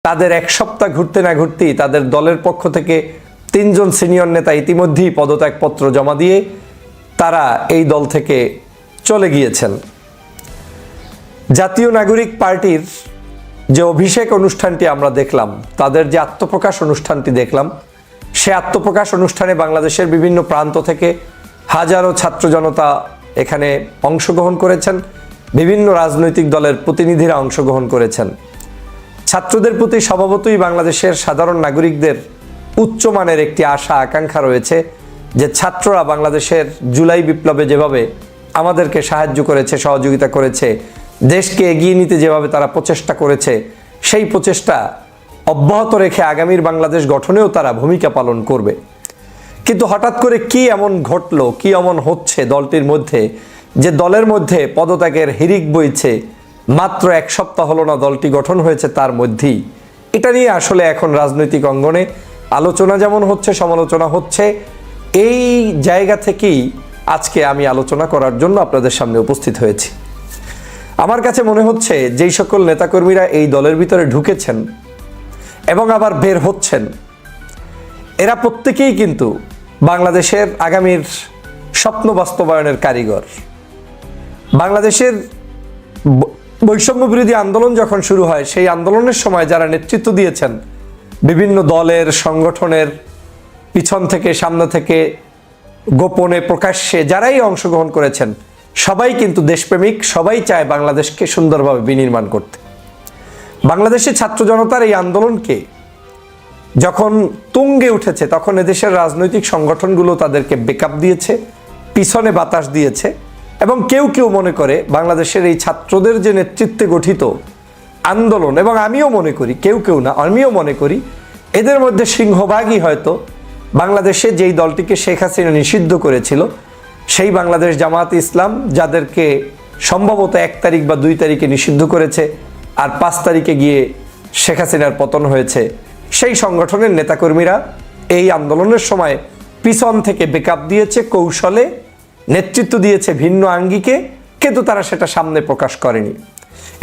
তাদের এক সপ্তাহ ঘুরতে না ঘুরতেই তাদের দলের পক্ষ থেকে 3 জন সিনিয়র নেতা ইতিমধ্যেই পদত্যাগপত্র জমা দিয়ে তারা এই দল থেকে চলে গিয়েছেন। জাতীয় নাগরিক পার্টির যে অভিষেক অনুষ্ঠানটি আমরা দেখলাম, তাদের যে আত্মপ্রকাশ অনুষ্ঠানটি দেখলাম, সে আত্মপ্রকাশ অনুষ্ঠানে বাংলাদেশের বিভিন্ন প্রান্ত থেকে হাজারো ছাত্র জনতা এখানে অংশগ্রহণ করেছেন, বিভিন্ন রাজনৈতিক দলের প্রতিনিধিরা অংশগ্রহণ করেছেন। ছাত্রদের প্রতি স্বভাবতই বাংলাদেশের সাধারণ নাগরিকদের উচ্চমানের একটি আশা আকাঙ্ক্ষা রয়েছে যে ছাত্ররা বাংলাদেশের জুলাই বিপ্লবে যেভাবে আমাদেরকে সাহায্য করেছে, সহযোগিতা করেছে, দেশকে এগিয়ে নিতে যেভাবে তারা প্রচেষ্টা করেছে, সেই প্রচেষ্টা অব্যাহত রেখে আগামীর বাংলাদেশ গঠনেও তারা ভূমিকা পালন করবে। কিন্তু হঠাৎ করে কি এমন ঘটলো, কি এমন হচ্ছে দলটির মধ্যে যে দলের মধ্যে পদত্যাগের হিড়িক বইছে? মাত্র 1 সপ্তাহ হলো না দলটি গঠন হয়েছে, তার মধ্যেই এটা নিয়ে আসলে এখন রাজনৈতিক অঙ্গনে আলোচনা যেমন হচ্ছে, সমালোচনা হচ্ছে। এই জায়গা থেকেই আজকে আমি আলোচনা করার জন্য আপনাদের সামনে উপস্থিত হয়েছি। আমার কাছে মনে হচ্ছে যেই সকল নেতাকর্মীরা এই দলের ভিতরে ঢুকেছেন এবং আবার বের হচ্ছেন, এরা প্রত্যেকেই কিন্তু বাংলাদেশের আগামীর স্বপ্ন বাস্তবায়নের কারিগর। বাংলাদেশের বৈষম্য বিরোধী আন্দোলন যখন শুরু হয়, সেই আন্দোলনের সময় যারা নেতৃত্ব দিয়েছেন, বিভিন্ন দলের সংগঠনের পিছন থেকে সামনে থেকে গোপনে প্রকাশ্যে যারাই অংশগ্রহণ করেছেন, সবাই কিন্তু দেশপ্রেমিক, সবাই চায় বাংলাদেশকে সুন্দরভাবে বিনির্মাণ করতে। বাংলাদেশের ছাত্র জনতার এই আন্দোলনকে যখন তুঙ্গে উঠেছে, তখন এদেশের রাজনৈতিক সংগঠনগুলো তাদেরকে ব্যাকআপ দিয়েছে, পিছনে বাতাস দিয়েছে। এবং কেউ কেউ মনে করে বাংলাদেশের এই ছাত্রদের যে নেতৃত্বে গঠিত আন্দোলন, এবং আমিও মনে করি, কেউ কেউ না, আমিও মনে করি এদের মধ্যে সিংহভাগই হয়তো বাংলাদেশে যেই দলটিকে শেখ হাসিনা নিষিদ্ধ করেছিল, সেই বাংলাদেশ জামায়াতে ইসলাম, যাদেরকে সম্ভবত 1 তারিখ বা 2 তারিখে নিষিদ্ধ করেছে, আর 5 তারিখে গিয়ে শেখ হাসিনার পতন হয়েছে, সেই সংগঠনের নেতাকর্মীরা এই আন্দোলনের সময় পিছন থেকে ব্যাকআপ দিয়েছে, কৌশলে নেতৃত্ব দিয়েছে ভিন্ন আঙ্গিকে, কিন্তু তারা সেটা সামনে প্রকাশ করেনি।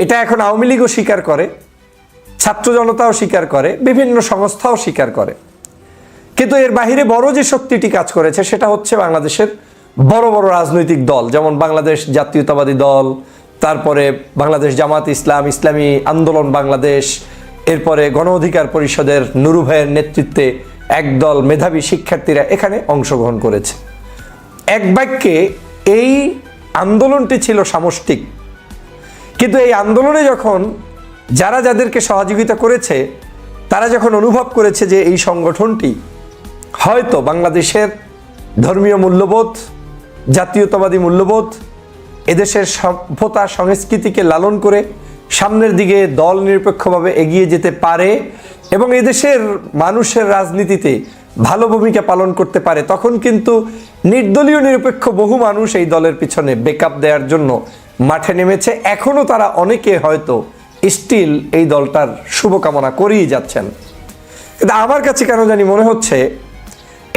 এটা এখন আওয়ামী লীগও স্বীকার করে, ছাত্র জনতাও স্বীকার করে, বিভিন্ন সংস্থাও স্বীকার করে। কিন্তু এর বাহিরে বড় যে শক্তিটি কাজ করেছে সেটা হচ্ছে বাংলাদেশের বড় বড় রাজনৈতিক দল, যেমন বাংলাদেশ জাতীয়তাবাদী দল, তারপরে বাংলাদেশ জামাত ইসলাম, ইসলামী আন্দোলন বাংলাদেশ, এরপরে গণ অধিকার পরিষদের নুরু ভাইয়ের নেতৃত্বে একদল মেধাবী শিক্ষার্থীরা এখানে অংশগ্রহণ করেছে। এক বাক্যে এই আন্দোলনটি ছিল সামষ্টিক। কিন্তু এই আন্দোলনে যখন যারা যাদেরকে সহযোগিতা করেছে, তারা যখন অনুভব করেছে যে এই সংগঠনটি হয়তো বাংলাদেশের ধর্মীয় মূল্যবোধ, জাতীয়তাবাদী মূল্যবোধ, এদেশের সভ্যতা সংস্কৃতিকে লালন করে সামনের দিকে দল নিরপেক্ষভাবে এগিয়ে যেতে পারে এবং এদেশের মানুষের রাজনীতিতে ভালো ভূমিকা পালন করতে পারে, তখন কিন্তু নির্দলীয় নিরপেক্ষ বহু মানুষ এই দলের পিছনে ব্যাকআপ দেওয়ার জন্য মাঠে নেমেছে। এখনও তারা অনেকে হয়তো স্টিল এই দলটার শুভকামনা করেই যাচ্ছেন। কিন্তু আমার কাছে কেন জানি মনে হচ্ছে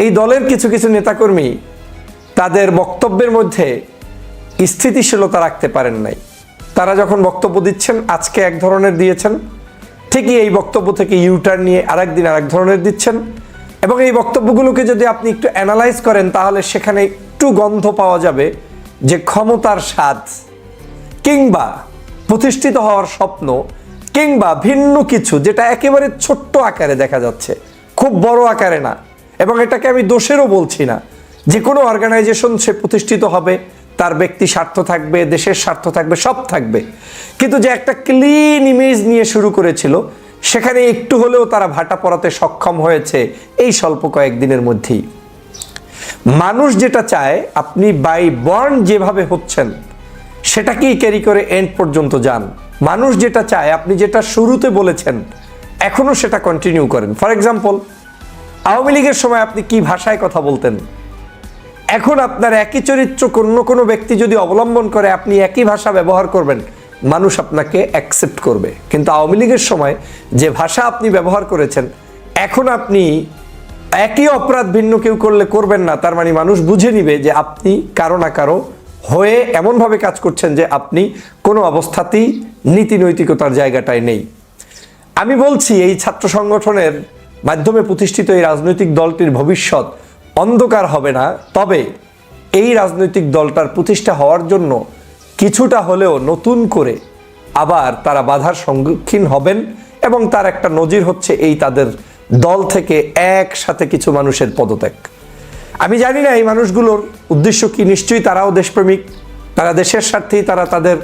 এই দলের কিছু কিছু নেতাকর্মী তাদের বক্তব্যের মধ্যে স্থিতিশীলতা রাখতে পারেন নাই। তারা যখন বক্তব্য দিচ্ছেন, আজকে এক ধরনের দিয়েছেন, ঠিকই এই বক্তব্য থেকে ইউটার্ন নিয়ে আরেকদিন আরেক ধরনের দিচ্ছেন। এবং এই বক্তব্যগুলোকে যদি আপনি একটু অ্যানালাইজ করেন, তাহলে সেখানে একটু গন্ধ পাওয়া যাবে যে ক্ষমতার স্বাদ, কিংবা প্রতিষ্ঠিত হওয়ার স্বপ্ন, কিংবা ভিন্ন কিছু, যেটা একেবারে ছোট্ট আকারে দেখা যাচ্ছে, খুব বড় আকারে না। এবং এটাকে আমি দোষেরও বলছি না, যে কোনো অর্গানাইজেশন সে প্রতিষ্ঠিত হবে, তার ব্যক্তি স্বার্থ থাকবে, দেশের স্বার্থ থাকবে, সব থাকবে। কিন্তু যে একটা ক্লিন ইমেজ নিয়ে শুরু করেছিল, সেখানে একটু হলেও তারা ভাটা পড়াতে সক্ষম হয়েছে এই স্বল্প কয়েকদিনের মধ্যেই। মানুষ যেটা চায়, আপনি বাই বর্ন যেভাবে হচ্ছেন সেটাকেই ক্যারি করে এন্ড পর্যন্ত যান। মানুষ যেটা চায়, আপনি যেটা শুরুতে বলেছেন, এখনও সেটা কন্টিনিউ করেন। ফর এক্সাম্পল, আওয়ামী লীগের সময় আপনি কি ভাষায় কথা বলতেন, এখন আপনার একই চরিত্র কোনো ব্যক্তি যদি অবলম্বন করে, আপনি একই ভাষা ব্যবহার করবেন, মানুষ আপনাকে অ্যাকসেপ্ট করবে। কিন্তু আওয়ামী লীগের সময় যে ভাষা আপনি ব্যবহার করেছেন, এখন আপনি একই অপরাধ ভিন্ন কেউ করলে করবেন না, তার মানে মানুষ বুঝে নিবে যে আপনি কারো না কারো হয়ে এমনভাবে কাজ করছেন যে আপনি কোনো অবস্থাতেই নীতি নৈতিকতার জায়গাটায় নেই। আমি বলছি এই ছাত্র সংগঠনের মাধ্যমে প্রতিষ্ঠিত এই রাজনৈতিক দলটির ভবিষ্যৎ অন্ধকার হবে না, তবে এই রাজনৈতিক দলটার প্রতিষ্ঠা হওয়ার জন্য কিছুটা হলেও নতুন করে আবার তারা বাধার সম্মুখীন হবেন, এবং তার একটা নজির হচ্ছে এই তাদের দল থেকে একসাথে কিছু মানুষের পদত্যাগ। আমি জানি না এই মানুষগুলোর উদ্দেশ্য কি, নিশ্চয়ই তারাও দেশপ্রেমিক, তারা দেশের স্বার্থেই তারা তাদের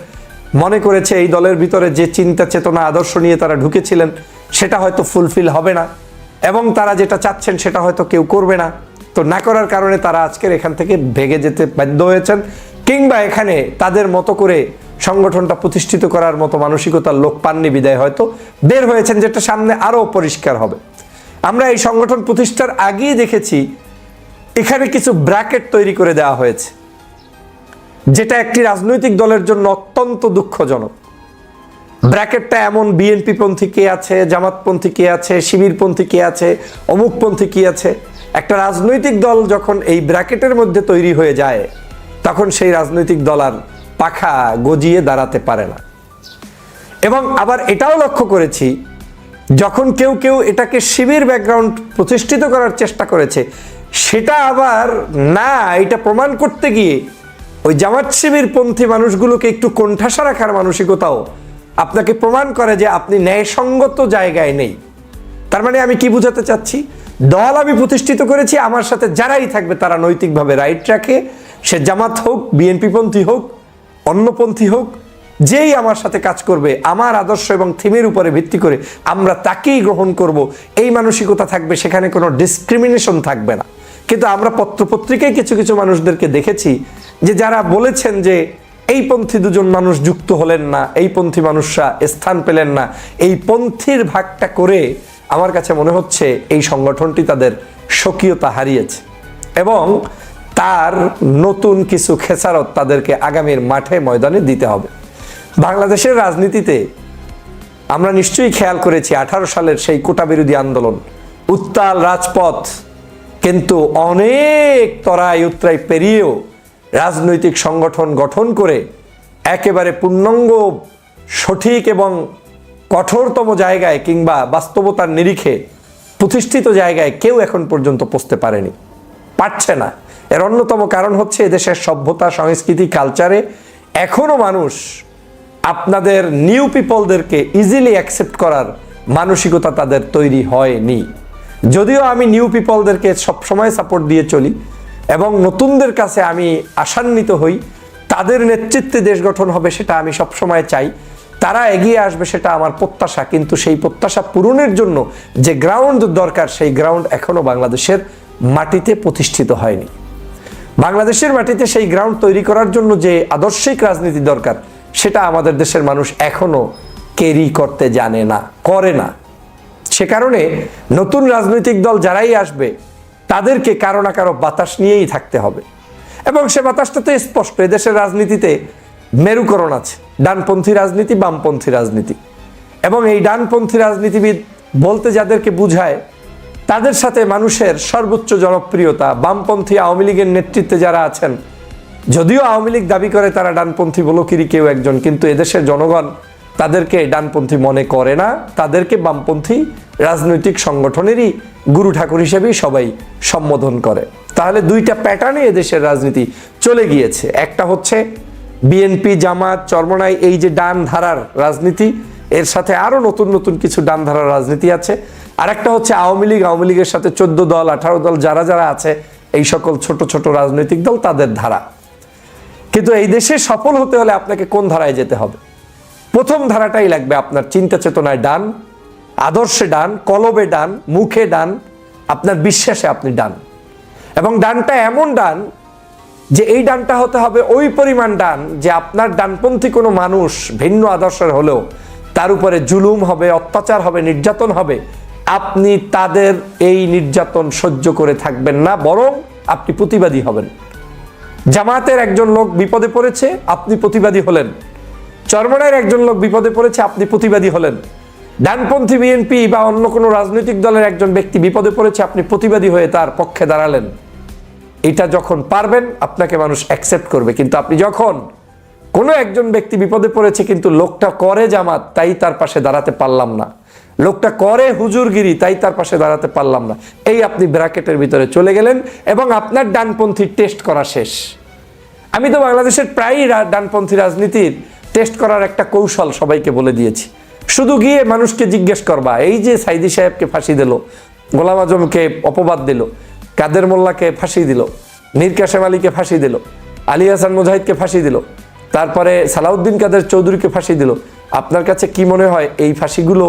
মনে করেছে এই দলের ভিতরে যে চিন্তা চেতনা আদর্শ নিয়ে তারা ঢুকেছিলেন সেটা হয়তো ফুলফিল হবে না, এবং তারা যেটা চাচ্ছেন সেটা হয়তো কেউ করবে না। তো না করার কারণে তারা আজকের এখান থেকে ভেগে যেতে বাধ্য হয়েছেন, কিংবা এখানে তাদের মতো করে সংগঠনটা প্রতিষ্ঠিত করার মতো মানসিকতার লোক পাননি বিদায় হয়তো বের হয়েছেন, যেটা সামনে আরও পরিষ্কার হবে। আমরা এই সংগঠন প্রতিষ্ঠার আগেই দেখেছি এখানে কিছু ব্র্যাকেট তৈরি করে দেওয়া হয়েছে, যেটা একটি রাজনৈতিক দলের জন্য অত্যন্ত দুঃখজনক। ব্র্যাকেটটা এমন বিএনপি পন্থী কে আছে, জামাতপন্থী কে আছে, শিবিরপন্থী কে আছে, অমুকপন্থী কি আছে। একটা রাজনৈতিক দল যখন এই ব্র্যাকেটের মধ্যে তৈরি হয়ে যায় তখন সেই রাজনৈতিক দল আর পাখা গজিয়ে দাঁড়াতে পারে না। এবং আবার এটাও লক্ষ্য করেছি, যখন কেউ কেউ এটাকে শিবির ব্যাকগ্রাউন্ড প্রতিষ্ঠিত করার চেষ্টা করেছে, সেটা আবার না, এটা প্রমাণ করতে গিয়ে ওই জামাত শিবির পন্থী মানুষগুলোকে একটু কোণঠাসা রাখার মানসিকতাও আপনাকে প্রমাণ করে যে আপনি ন্যায়সঙ্গত জায়গায় নেই। তার মানে আমি কি বুঝাতে চাচ্ছি, দল আমি প্রতিষ্ঠিত করেছি, আমার সাথে যারাই থাকবে তারা নৈতিকভাবে রাইট রাখে, সে জামাত হোক, বিএনপি পন্থী হোক, অন্যপন্থী হোক, যেই আমার সাথে কাজ করবে আমার আদর্শ এবং থিমের উপরে ভিত্তি করে আমরা তাকেই গ্রহণ করব, এই মানসিকতা থাকবে, সেখানে কোনো ডিসক্রিমিনেশন থাকবে না। কিন্তু আমরা পত্রপত্রিকায় কিছু কিছু মানুষদেরকে দেখেছি যে যারা বলেছেন যে এই পন্থী দুজন মানুষ যুক্ত হলেন না, এই পন্থী মানুষরা স্থান পেলেন না, এই পন্থীর ভাগটা করে আমার কাছে মনে হচ্ছে এই সংগঠনটি তাদের স্বকীয়তা হারিয়েছে, এবং তার নতুন কিছু খেসারত তাদেরকে আগামীর মাঠে ময়দানে দিতে হবে। বাংলাদেশের রাজনীতিতে আমরা নিশ্চয়ই খেয়াল করেছি 18 সালের সেই কোটা বিরোধী আন্দোলন, উত্তাল রাজপথ, কিন্তু অনেক তরাই উত্তরাই পেরিয়েও রাজনৈতিক সংগঠন গঠন করে একেবারে পূর্ণাঙ্গ সঠিক এবং কঠোরতম জায়গায় কিংবা বাস্তবতার নিরিখে প্রতিষ্ঠিত জায়গায় কেউ এখন পর্যন্ত পৌঁছতে পারেনি, পারছে না। এর অন্যতম কারণ হচ্ছে এদেশের সভ্যতা, সংস্কৃতি, কালচারে এখনো মানুষ আপনাদের নিউ পিপলদেরকে ইজিলি অ্যাকসেপ্ট করার মানসিকতা তাদের তৈরি হয়নি। যদিও আমি নিউ পিপলদেরকে সবসময় সাপোর্ট দিয়ে চলি এবং নতুনদের কাছে আমি আশান্বিত হই, তাদের নেতৃত্বে দেশ গঠন হবে সেটা আমি সবসময় চাই, তারা এগিয়ে আসবে সেটা আমার প্রত্যাশা, কিন্তু সেই প্রত্যাশা পূরণের জন্য যে গ্রাউন্ড দরকার সেই গ্রাউন্ড এখনো বাংলাদেশের মাটিতে প্রতিষ্ঠিত হয়নি। বাংলাদেশের মাটিতে সেই গ্রাউন্ড তৈরি করার জন্য যে আদর্শিক রাজনীতি দরকার সেটা আমাদের দেশের মানুষ এখনো ক্যারি করতে জানে না, করে না। সে কারণে নতুন রাজনৈতিক দল যারাই আসবে তাদেরকে কারো না কারো বাতাস নিয়েই থাকতে হবে, এবং সে বাতাসটা তো স্পষ্ট। এদেশের রাজনীতিতে মেরুকরণ আছে, ডানপন্থী রাজনীতি, বামপন্থী রাজনীতি, এবং এই ডানপন্থী রাজনীতিবিদ বলতে যাদেরকে বুঝায় তাদের সাথে মানুষের সর্বোচ্চ জনপ্রিয়তা বামপন্থী আওয়ামী লীগের নেতৃত্বে যারা আছেন, যদিও আওয়ামী লীগ দাবি করে তারা ডানপন্থী বলকিরই কেউ একজন, কিন্তু এদেশের জনগণ তাদেরকে ডানপন্থী মনে করে না, তাদেরকে বামপন্থী রাজনৈতিক সংগঠনেরই গুরু ঠাকুর হিসেবেই সবাই সম্বোধন করে। তাহলে দুইটা প্যাটার্নে এদেশের রাজনীতি চলে গিয়েছে, একটা হচ্ছে বিএনপি, জামাত, চরমনাই, এই যে ডান ধারার রাজনীতি, এর সাথে আরো নতুন নতুন কিছু ডান ধারার রাজনীতি আছে, আর একটা হচ্ছে আওয়ামী লীগ, আওয়ামী লীগের সাথে 14 দল 18 দল যারা যারা আছে এই সকল ছোট ছোট রাজনৈতিক দল, তাদের ধারা। কিন্তু এই দেশে সফল হতে হলে আপনাকে কোন ধারায় যেতে হবে? প্রথম ধারাটাই লাগবে আপনার চিন্তা চেতনায় ডান, আদর্শে ডান, কলবে ডান, মুখে ডান, আপনার বিশ্বাসে আপনি ডান, এবং ডানটা এমন ডান যে এই ডানটা হতে হবে ওই পরিমাণ ডান যে আপনার ডানপন্থী কোনো মানুষ ভিন্ন আদর্শের হলেও তার উপরে জুলুম হবে, অত্যাচার হবে, নির্যাতন হবে, আপনি তাদের এই নির্যাতন সহ্য করে থাকবেন না, বরং আপনি প্রতিবাদী হবেন। জামাতের একজন লোক বিপদে পড়েছে, আপনি প্রতিবাদী হলেন। চরমনাইয়ের একজন লোক বিপদে পড়েছে, আপনি প্রতিবাদী হলেন। ডানপন্থী বিএনপি বা অন্য কোনো রাজনৈতিক দলের একজন ব্যক্তি বিপদে পড়েছে, আপনি প্রতিবাদী হয়ে তার পক্ষে দাঁড়ালেন। এটা যখন পারবেন আপনাকে মানুষ অ্যাকসেপ্ট করবে, কিন্তু আপনি যখন কোনো একজন ব্যক্তি বিপদে পড়েছে কিন্তু লোকটা করে জামাত, তাই তার পাশে দাঁড়াতে পারলাম না, লোকটা করে হুজুরগিরি, তাই তার পাশে দাঁড়াতে পারলাম না, এই আপনি ব্র্যাকেটের ভিতরে চলে গেলেন এবং আপনার ডানপন্থী টেস্ট করা শেষ। আমি তো বাংলাদেশের প্রায়ই ডানপন্থী রাজনীতির টেস্ট করার একটা কৌশল সবাইকে বলে দিয়েছি। শুধু গিয়ে মানুষকে জিজ্ঞেস করবা, এই যে সাইদি সাহেবকে ফাঁসি দিল, গোলাম আজমকে অপবাদ দিল, কাদের মোল্লাকে ফাঁসি দিল, মীর কাসেম আলীকে ফাঁসি দিল, আলী হাসান মুজাহিদকে ফাঁসি দিল, তারপরে সালাউদ্দিন কাদের চৌধুরীকে ফাঁসি দিল, আপনার কাছে কি মনে হয় এই ফাঁসিগুলো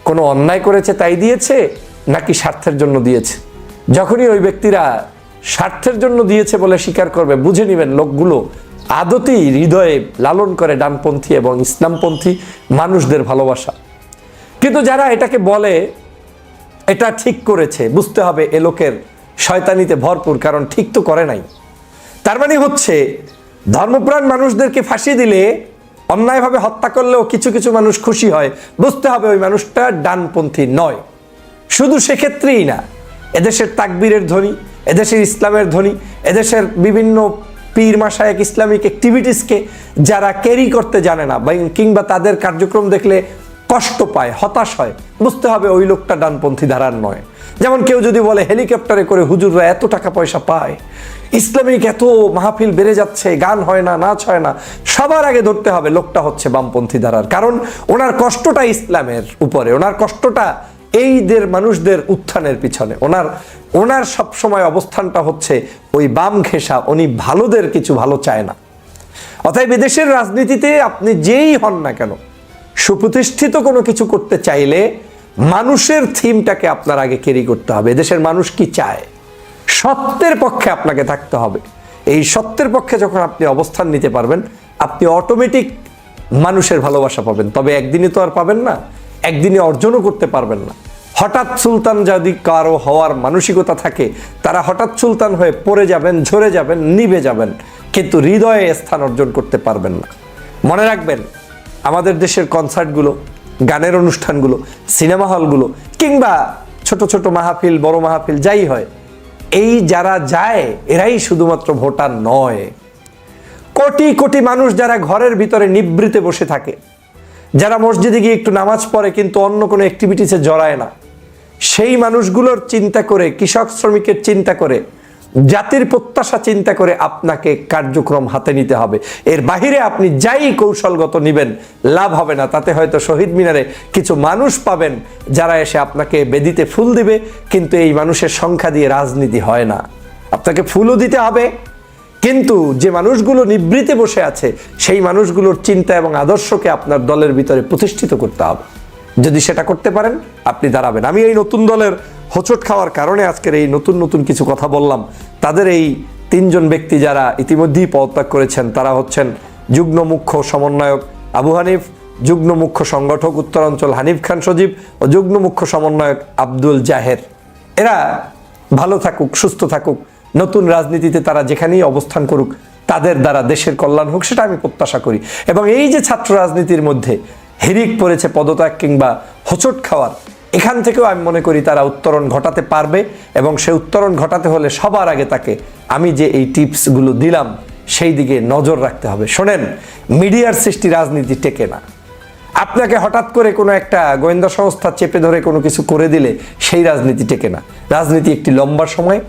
কোনো অন্যায় করেছে তাই দিয়েছে নাকি স্বার্থের জন্য দিয়েছে? যখনই ওই ব্যক্তিরা স্বার্থের জন্য দিয়েছে বলে স্বীকার করবে, বুঝে নেবেন লোকগুলো আদতেই হৃদয়ে লালন করে ডানপন্থী এবং ইসলামপন্থী মানুষদের ভালোবাসা। কিন্তু যারা এটাকে বলে এটা ঠিক করেছে, বুঝতে হবে এ লোকের শয়তানিতে ভরপুর, কারণ ঠিক তো করে নাই। তার মানে হচ্ছে ধর্মপ্রাণ মানুষদেরকে ফাঁসি দিলে, অন্যায়ভাবে হত্যা করলেও কিছু কিছু মানুষ খুশি হয়, বুঝতে হবে ওই মানুষটা ডানপন্থী নয়। শুধু সেক্ষেত্রেই না, এদেশের তাকবীরের ধ্বনি, এদেশের ইসলামের ধ্বনি, এদেশের বিভিন্ন পীর মাশায়েখ ইসলামিক অ্যাক্টিভিটিসকে যারা ক্যারি করতে জানে না কিংবা তাদের কার্যক্রম দেখলে কষ্ট পায়, হতাশ হয়, বুঝতে হবে ওই লোকটা ডানপন্থী ধারার নয়। যেমন কেউ যদি বলে হেলিকপ্টারে করে হুজুররা এত টাকা পয়সা পায়, ইসলামিক এত মাহফিল বেড়ে যাচ্ছে, গান হয় না, নাচ হয় না, সবার আগে ধরতে হবে লোকটা হচ্ছে বামপন্থী ধারার। কারণ ওনার কষ্টটা ইসলামের উপরে, ওনার কষ্টটা এইদের মানুষদের উত্থানের পিছনে, ওনার সব সময় অবস্থানটা হচ্ছে ওই বাম ঘেঁষা, উনি ভালোদের কিছু ভালো চায় না। অতএব বিদেশের রাজনীতিতে আপনি যেই হন না কেন, সুপ্রতিষ্ঠিত কোনো কিছু করতে চাইলে মানুষের থিমটাকে আপনার আগে ক্যারি করতে হবে। দেশের মানুষ কি চায়, সত্যের পক্ষে আপনাকে থাকতে হবে। এই সত্যের পক্ষে যখন আপনি অবস্থান নিতে পারবেন, আপনি অটোমেটিক মানুষের ভালোবাসা পাবেন। তবে একদিনে তো আর পাবেন না, একদিনে অর্জনও করতে পারবেন না। হঠাৎ সুলতান যদি কারো হওয়ার মানসিকতা থাকে, তারা হঠাৎ সুলতান হয়ে পড়ে যাবেন, ঝরে যাবেন, নিভে যাবেন, কিন্তু হৃদয়ে স্থান অর্জন করতে পারবেন না। মনে রাখবেন, আমাদের দেশের কনসার্টগুলো, গানের অনুষ্ঠানগুলো, সিনেমা হলগুলো কিংবা ছোট ছোট মাহফিল, বড় মাহফিল যাই হয়, এই যারা যায় এরাই শুধুমাত্র ভোটার নয়। কোটি কোটি মানুষ যারা ঘরের ভিতরে নিবৃতে বসে থাকে, যারা মসজিদে গিয়ে একটু নামাজ পড়ে কিন্তু অন্য কোনো অ্যাক্টিভিটিসে জড়ায় না, সেই মানুষগুলোর চিন্তা করে, কৃষক শ্রমিকের চিন্তা করে, জাতির প্রত্যাশা চিন্তা করে আপনাকে কার্যক্রম হাতে নিতে হবে। এর বাহিরে আপনি যাই কৌশলগত নিবেন, লাভ হবে না। তাতে হয়তো শহীদ মিনারে কিছু মানুষ পাবেন যারা এসে আপনাকে বেদিতে ফুল দিবে, কিন্তু এই মানুষের সংখ্যা দিয়ে রাজনীতি হয় না। আপনাকে ফুলও দিতে হবে, কিন্তু যে মানুষগুলো নিবৃতে বসে আছে সেই মানুষগুলোর চিন্তা এবং আদর্শকে আপনার দলের ভিতরে প্রতিষ্ঠিত করতে হবে। যদি সেটা করতে পারেন, আপনি দাঁড়াবেন। আমি এই নতুন দলের হোঁচট খাওয়ার কারণে আজকের এই নতুন নতুন কিছু কথা বললাম। তাদের এই তিনজন ব্যক্তি যারা ইতিমধ্যেই পদত্যাগ করেছেন, তারা হচ্ছেন যুগ্ম মুখ্য সমন্বয়ক আবু হানিফ, যুগ্ম মুখ্য সংগঠক উত্তরাঞ্চল হানিফ খান সজীব ও যুগ্ম মুখ্য সমন্বয়ক আব্দুল জাহের। এরা ভালো থাকুক, সুস্থ থাকুক, নতুন রাজনীতিতে তারা যেখানেই অবস্থান করুক, তাদের দ্বারা দেশের কল্যাণ হোক, সেটা আমি প্রত্যাশা করি। এবং এই যে ছাত্র রাজনীতির মধ্যে হিরিক পড়েছে পদত্যাগ কিংবা হোঁচট খাওয়ার, এখান থেকেও আমি মনে করি তারা উত্তরণ ঘটাতে পারবে। এবং সে উত্তরণ ঘটাতে হলে সবার আগে তাকে আমি যে এই টিপসগুলো দিলাম সেই দিকে নজর রাখতে হবে। শোনেন, মিডিয়ার সৃষ্টি রাজনীতি টেকে না। আপনাকে হঠাৎ করে কোনো একটা গোয়েন্দা সংস্থা চেপে ধরে কোনো কিছু করে দিলে সেই রাজনীতি টেকে না। রাজনীতি একটি লম্বা সময়।